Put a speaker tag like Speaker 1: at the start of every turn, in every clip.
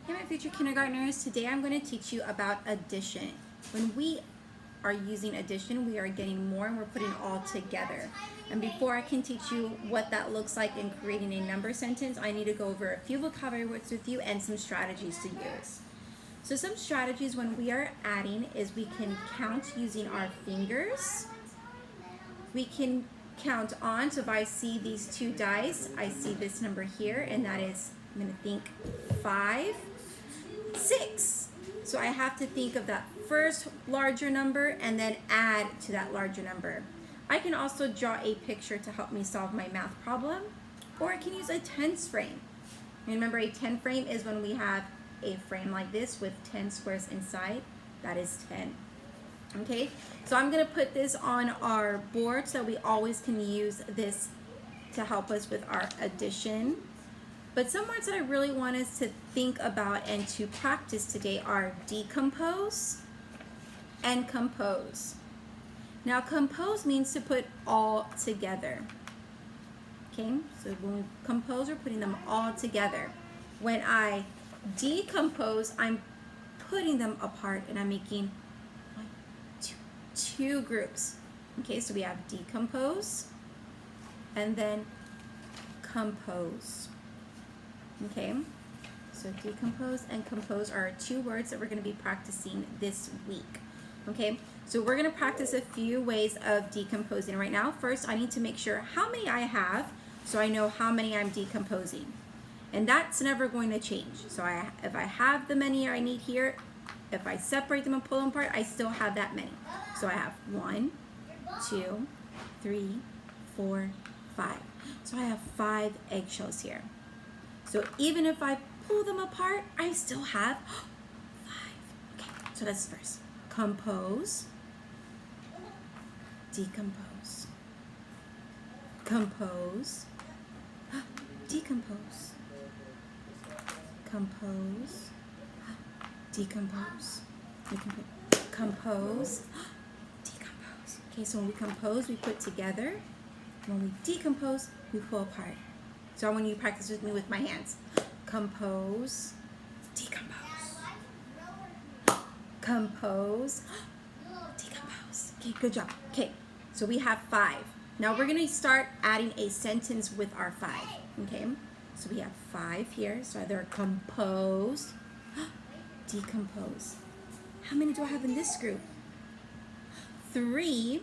Speaker 1: Hey my future kindergartners, today I'm going to teach you about addition. When we are using addition, we are getting more and we're putting all together. And before I can teach you what that looks like in creating a number sentence, I need to go over a few vocabulary words with you and some strategies to use. So some strategies when we are adding is we can count using our fingers. We can count on, so if I see these two dice, I see this number here, and that is, I'm going to think 5, 6. So I have to think of that first larger number and then add to that larger number. I can also draw a picture to help me solve my math problem, or I can use a tens frame. And remember, a 10 frame is when we have a frame like this with 10 squares inside. That is 10. Okay, so I'm going to put this on our board so we always can use this to help us with our addition. But some words that I really want us to think about and to practice today are decompose and compose. Now, compose means to put all together. Okay, so when we compose, we're putting them all together. When I decompose, I'm putting them apart and I'm making two groups. Okay, so we have decompose and then compose. Okay, so decompose and compose are two words that we're going to be practicing this week. Okay, so we're going to practice a few ways of decomposing right now. First, I need to make sure how many I have so I know how many I'm decomposing. And that's never going to change. So if I have the many I need here, if I separate them and pull them apart, I still have that many. So I have 1, 2, 3, 4, 5. So I have 5 eggshells here. So even if I pull them apart, I still have 5. Okay, so that's first. Compose, decompose, compose, decompose, compose, decompose, compose, decompose. Okay, so when we compose, we put together. When we decompose, we pull apart. So I want you to practice with me with my hands. Compose, decompose, compose, decompose. Okay, good job. Okay, so we have 5. Now we're gonna start adding a sentence with our 5, okay? So we have 5 here, so they're compose, decompose. How many do I have in this group? 3,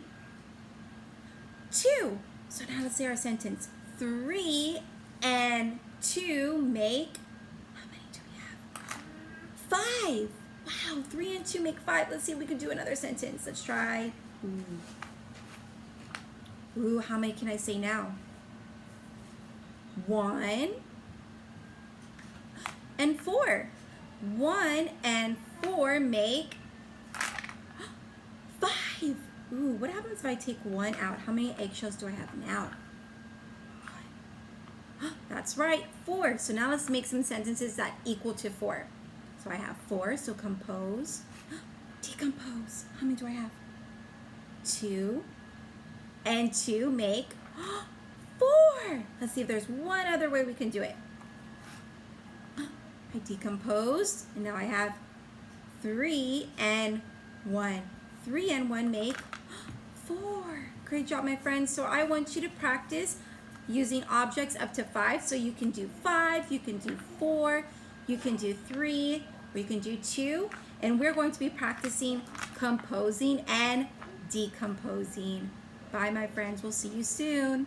Speaker 1: 2. So now let's say our sentence. 3 and 2 make, how many do we have? 5. Wow, 3 and 2 make 5. Let's see if we can do another sentence. Let's try. Ooh, how many can I say now? 1 and 4. 1 and 4 make 5. Ooh, what happens if I take 1 out? How many eggshells do I have now? That's right, 4. So now let's make some sentences that equal to 4. So I have 4, so compose, decompose. How many do I have? 2 and 2 make 4. Let's see if there's one other way we can do it. I decomposed, and now I have 3 and 1. 3 and 1 make 4. Great job, my friends. So I want you to practice using objects up to 5. So you can do 5, you can do 4, you can do 3, or you can do 2. And we're going to be practicing composing and decomposing. Bye, my friends. We'll see you soon.